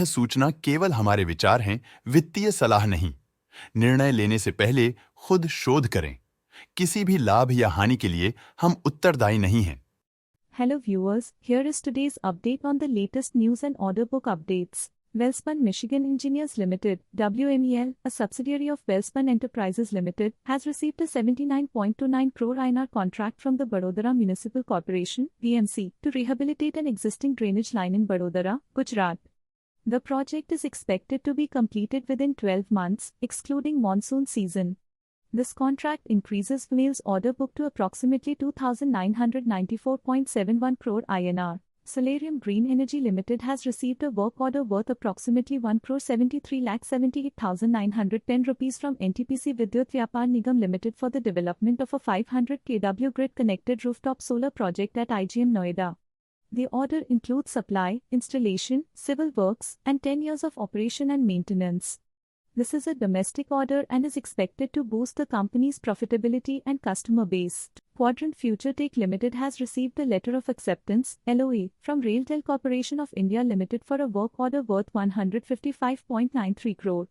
सूचना केवल हमारे विचार हैं, वित्तीय सलाह नहीं। निर्णय लेने से पहले खुद शोध करें। किसी भी लाभ या हानि के लिए हम उत्तरदायी नहीं हैं। Hello viewers, here is today's update on the latest news and order book updates. Welspun Michigan Engineers Limited, WMEL, a subsidiary of Welspun Enterprises Limited, has received a 79.29 crore INR contract from the Vadodara Municipal Corporation, BMC, to rehabilitate an existing drainage line in Vadodara, Gujarat. The project is expected to be completed within 12 months, excluding monsoon season. This contract increases WMEL's order book to approximately 2,994.71 crore INR. Solarium Green Energy Limited has received a work order worth approximately 1 crore 73,78,910 rupees from NTPC Vidyut Vyapar Nigam Limited for the development of a 500 kW grid-connected rooftop solar project at IGM Noida. The order includes supply, installation, civil works, and 10 years of operation and maintenance. This is a domestic order and is expected to boost the company's profitability and customer base. Quadrant FutureTech Limited has received a letter of acceptance (LOA) from RailTel Corporation of India Limited for a work order worth 155.93 crore.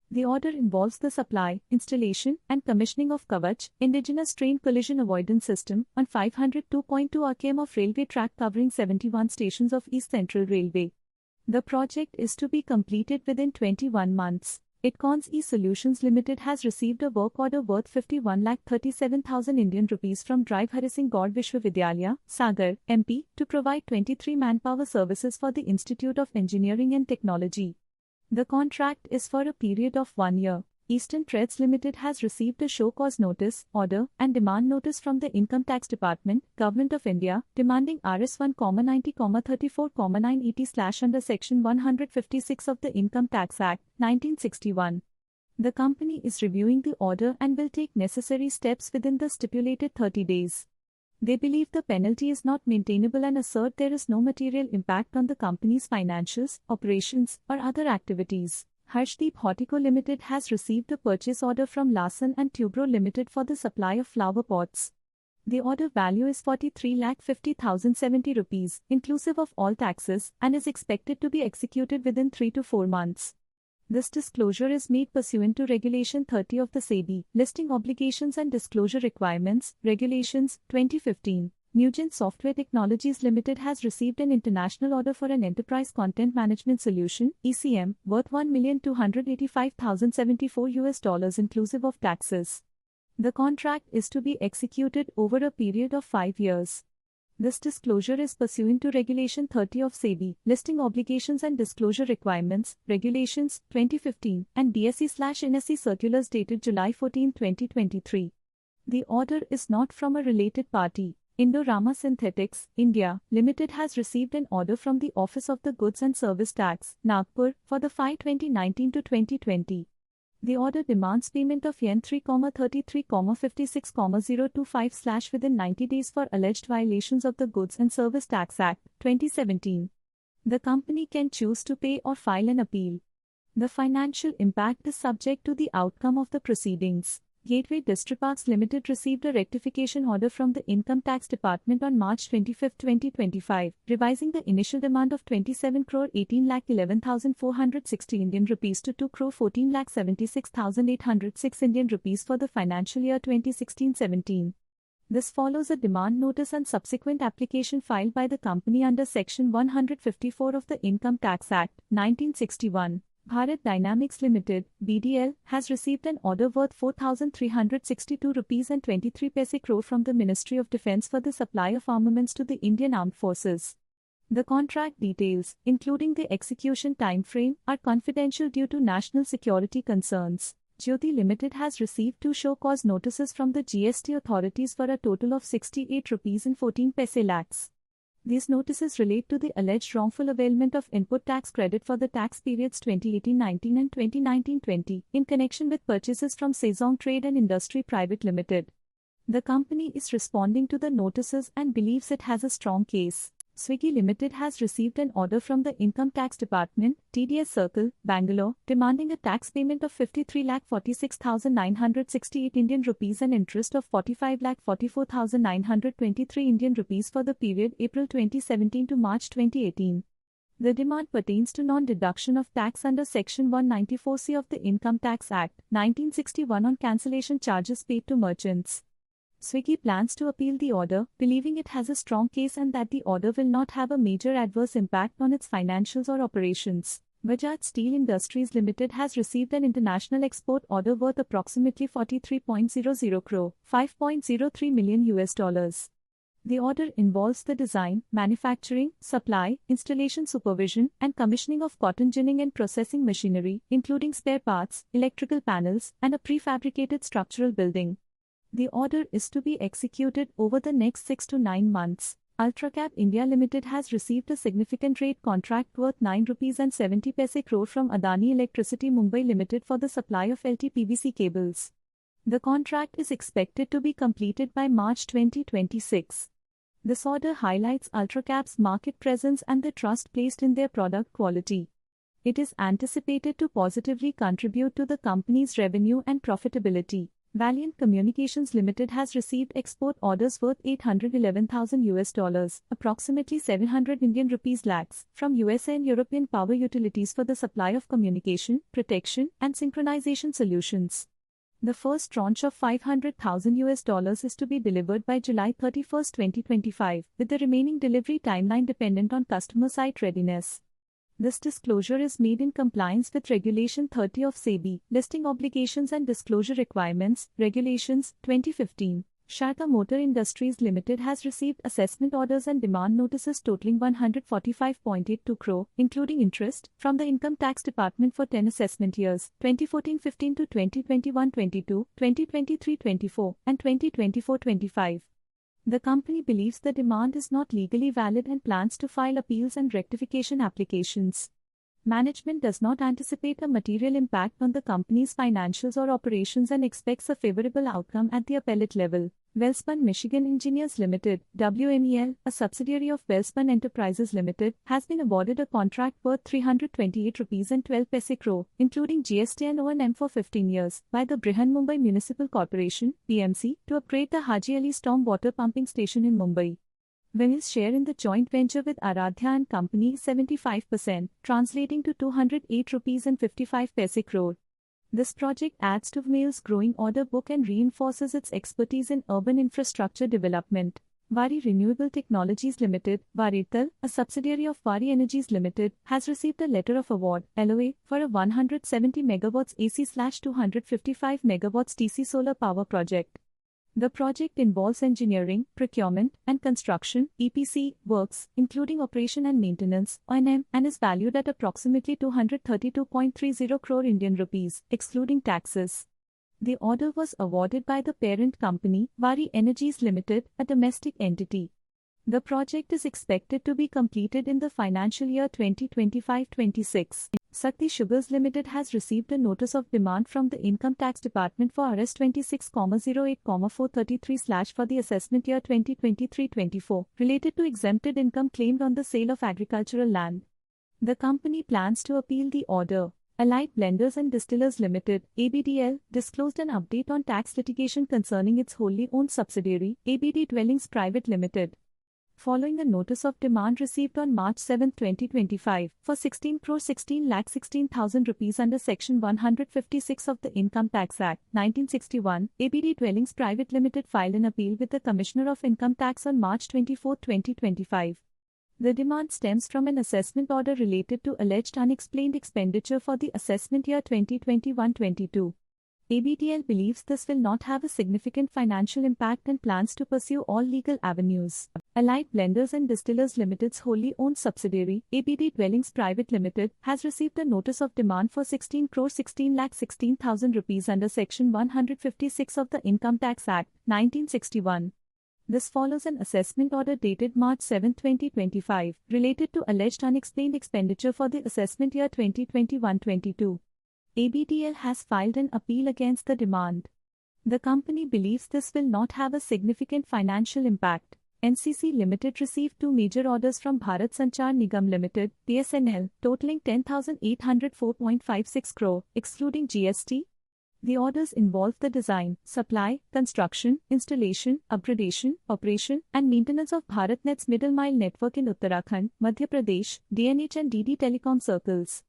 The order involves the supply, installation, and commissioning of Kavach, indigenous train collision avoidance system, on 502.2 km of railway track covering 71 stations of East Central Railway. The project is to be completed within 21 months. Itcons E-Solutions Limited has received a work order worth 51,37,000 Indian rupees from Drive Hari Singh Gaud Vishwavidyalaya, Sagar, MP, to provide 23 manpower services for the Institute of Engineering and Technology. The contract is for a period of 1 year. Eastern Trades Limited has received a show cause notice, order, and demand notice from the Income Tax Department, Government of India, demanding Rs 1,90,34,980/under Section 156 of the Income Tax Act, 1961. The company is reviewing the order and will take necessary steps within the stipulated 30 days. They believe the penalty is not maintainable and assert there is no material impact on the company's financials, operations, or other activities. Harshdeep Hortico Limited has received a purchase order from Larsen and Toubro Limited for the supply of flower pots. The order value is 43,50,070 rupees, inclusive of all taxes, and is expected to be executed within 3 to 4 months. This disclosure is made pursuant to Regulation 30 of the SEBI, Listing Obligations and Disclosure Requirements, Regulations, 2015. Nugent Software Technologies Limited has received an international order for an enterprise content management solution (ECM) worth $1,285,074 inclusive of taxes. The contract is to be executed over a period of 5 years. This disclosure is pursuant to Regulation 30 of SEBI, Listing Obligations and Disclosure Requirements, Regulations, 2015, and BSE/NSE circulars dated July 14, 2023. The order is not from a related party. Indorama Synthetics, India, Limited has received an order from the Office of the Goods and Service Tax, Nagpur, for the FY 2019 to 2020. The order demands payment of Yen 3,33,56,025/ within 90 days for alleged violations of the Goods and Service Tax Act, 2017. The company can choose to pay or file an appeal. The financial impact is subject to the outcome of the proceedings. Gateway Distriparks Limited received a rectification order from the Income Tax Department on March 25, 2025, revising the initial demand of 27 crore 18,11,460 Indian rupees to 2 crore 14,76,806 Indian rupees for the financial year 2016-17. This follows a demand notice and subsequent application filed by the company under Section 154 of the Income Tax Act, 1961. Bharat Dynamics Limited, BDL, has received an order worth 4,362 rupees and 23 crore from the Ministry of Defence for the supply of armaments to the Indian Armed Forces. The contract details, including the execution timeframe, are confidential due to national security concerns. Jyoti Limited has received 2 show cause notices from the GST authorities for a total of 68 rupees and 14 lakhs. These notices relate to the alleged wrongful availment of input tax credit for the tax periods 2018-19 and 2019-20 in connection with purchases from Sejong Trade and Industry Private Limited. The company is responding to the notices and believes it has a strong case. Swiggy Limited has received an order from the Income Tax Department, TDS Circle, Bangalore, demanding a tax payment of 53,46,968 Indian rupees and interest of 45,44,923 Indian rupees for the period April 2017 to March 2018. The demand pertains to non-deduction of tax under Section 194C of the Income Tax Act, 1961 on cancellation charges paid to merchants. Swiggy plans to appeal the order, believing it has a strong case and that the order will not have a major adverse impact on its financials or operations. Bajaj Steel Industries Limited has received an international export order worth approximately 43.00 crore, $5.03 million. The order involves the design, manufacturing, supply, installation supervision, and commissioning of cotton ginning and processing machinery, including spare parts, electrical panels, and a prefabricated structural building. The order is to be executed over the next 6 to 9 months. Ultracap India Limited has received a significant rate contract worth 9.70 rupees crore from Adani Electricity Mumbai Limited for the supply of LT-PVC cables. The contract is expected to be completed by March 2026. This order highlights Ultracap's market presence and the trust placed in their product quality. It is anticipated to positively contribute to the company's revenue and profitability. Valiant Communications Limited has received export orders worth $811,000, approximately 700 Indian rupees lakhs, from USA and European power utilities for the supply of communication, protection, and synchronization solutions. The first tranche of $500,000 is to be delivered by July 31, 2025, with the remaining delivery timeline dependent on customer site readiness. This disclosure is made in compliance with Regulation 30 of SEBI, Listing Obligations and Disclosure Requirements, Regulations, 2015. Sharda Motor Industries Limited has received assessment orders and demand notices totaling 145.82 crore, including interest, from the Income Tax Department for 10 assessment years, 2014-15 to 2021-22, 2023-24, and 2024-25. The company believes the demand is not legally valid and plans to file appeals and rectification applications. Management does not anticipate a material impact on the company's financials or operations and expects a favorable outcome at the appellate level. Welspun Michigan Engineers Limited, WMEL, a subsidiary of Welspun Enterprises Limited, has been awarded a contract worth 328.12 rupees crore, including GST and O&M for 15 years, by the Brihan Mumbai Municipal Corporation, BMC, to upgrade the Haji Ali Storm Water Pumping Station in Mumbai. WMEL's share in the joint venture with Aradhya and Company is 75%, translating to 208.55 rupees crore. This project adds to WMEL's growing order book and reinforces its expertise in urban infrastructure development. Waaree Renewable Technologies Limited, Waretal, a subsidiary of Waaree Energies Limited, has received a letter of award (LOA) for a 170 MW AC/255 MW DC solar power project. The project involves engineering, procurement, and construction (EPC) works, including operation and maintenance (O&M), and is valued at approximately 232.30 crore Indian rupees, excluding taxes. The order was awarded by the parent company, Waaree Energies Limited, a domestic entity. The project is expected to be completed in the financial year 2025-26. Sakti Sugars Limited has received a notice of demand from the Income Tax Department for Rs 26,08,433/ for the assessment year 2023-24, related to exempted income claimed on the sale of agricultural land. The company plans to appeal the order. Allied Blenders and Distillers Limited, ABDL, disclosed an update on tax litigation concerning its wholly owned subsidiary, ABD Dwellings Private Limited. Following a notice of demand received on March 7, 2025, for 16,16,16,000 rupees under Section 156 of the Income Tax Act, 1961, ABD Dwellings Private Limited filed an appeal with the Commissioner of Income Tax on March 24, 2025. The demand stems from an assessment order related to alleged unexplained expenditure for the assessment year 2021-22. ABDL believes this will not have a significant financial impact and plans to pursue all legal avenues. Allied Blenders and Distillers Limited's wholly owned subsidiary, ABD Dwellings Private Limited, has received a notice of demand for 16,16,16,000 rupees under Section 156 of the Income Tax Act, 1961. This follows an assessment order dated March 7, 2025, related to alleged unexplained expenditure for the assessment year 2021-22. ABDL has filed an appeal against the demand. The company believes this will not have a significant financial impact. NCC Limited received two major orders from Bharat Sanchar Nigam Limited, BSNL, totaling 10,804.56 crore, excluding GST. The orders involve the design, supply, construction, installation, upgradation, operation, and maintenance of BharatNet's middle mile network in Uttarakhand, Madhya Pradesh, DNH and DD Telecom circles.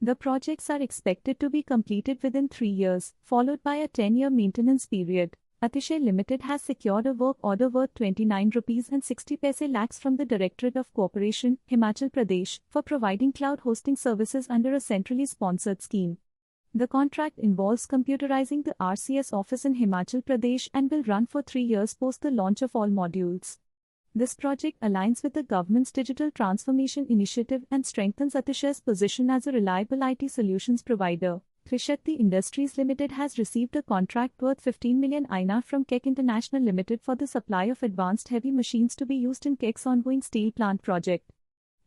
The projects are expected to be completed within 3 years, followed by a 10-year maintenance period. Atishay Limited has secured a work order worth 29 rupees and 60 paise lakhs from the Directorate of Cooperation, Himachal Pradesh, for providing cloud hosting services under a centrally sponsored scheme. The contract involves computerizing the RCS office in Himachal Pradesh and will run for 3 years post the launch of all modules. This project aligns with the government's digital transformation initiative and strengthens Atishay's position as a reliable IT solutions provider. Trishakti Industries Limited has received a contract worth 15 million INR from Keck International Limited for the supply of advanced heavy machines to be used in Keck's ongoing steel plant project.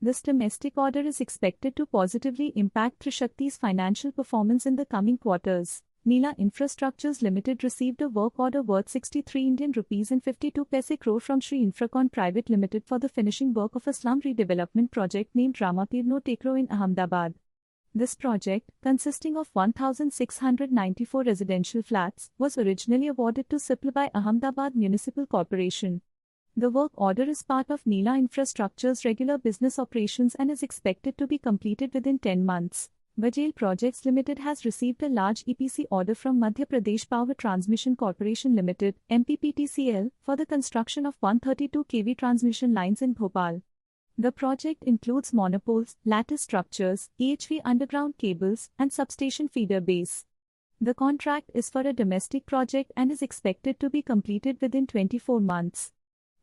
This domestic order is expected to positively impact Trishakti's financial performance in the coming quarters. Neela Infrastructures Limited received a work order worth 63 Indian rupees and 52 paise crore from Sri Infracon Private Limited for the finishing work of a slum redevelopment project named Ramapir No Tekro in Ahmedabad. This project, consisting of 1,694 residential flats, was originally awarded to SIPL by Ahmedabad Municipal Corporation. The work order is part of Neela Infrastructure's regular business operations and is expected to be completed within 10 months. Bajel Projects Limited has received a large EPC order from Madhya Pradesh Power Transmission Corporation Limited (MPPTCL) for the construction of 132 kV transmission lines in Bhopal. The project includes monopoles, lattice structures, EHV underground cables, and substation feeder base. The contract is for a domestic project and is expected to be completed within 24 months.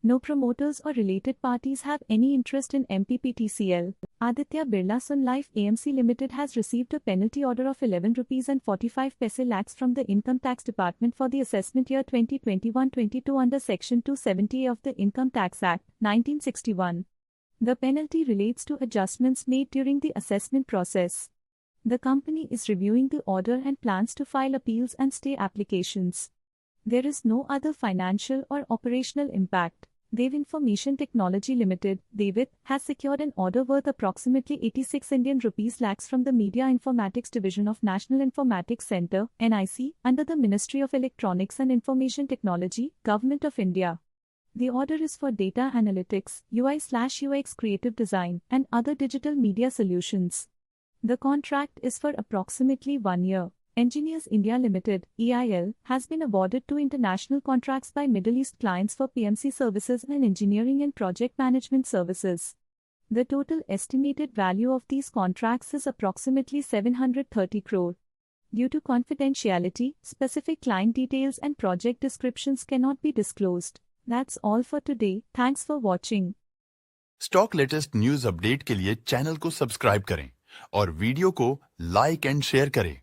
No promoters or related parties have any interest in MPPTCL. Aditya Birla Sun Life AMC Limited has received a penalty order of 11 rupees and 45 paise lakhs from the Income Tax Department for the assessment year 2021-22 under Section 270 of the Income Tax Act, 1961. The penalty relates to adjustments made during the assessment process. The company is reviewing the order and plans to file appeals and stay applications. There is no other financial or operational impact. Dev Information Technology Limited, DEVIT, has secured an order worth approximately 86 Indian rupees lakhs from the Media Informatics Division of National Informatics Centre, NIC, under the Ministry of Electronics and Information Technology, Government of India. The order is for data analytics, UI/UX creative design, and other digital media solutions. The contract is for approximately 1 year. Engineers India Limited, EIL, has been awarded 2 international contracts by Middle East clients for PMC services and engineering and project management services. The total estimated value of these contracts is approximately 730 crore. Due to confidentiality, specific client details and project descriptions cannot be disclosed. That's all for today. Thanks for watching. Stock latest news update के लिए channel को subscribe करें और video को like and share करें।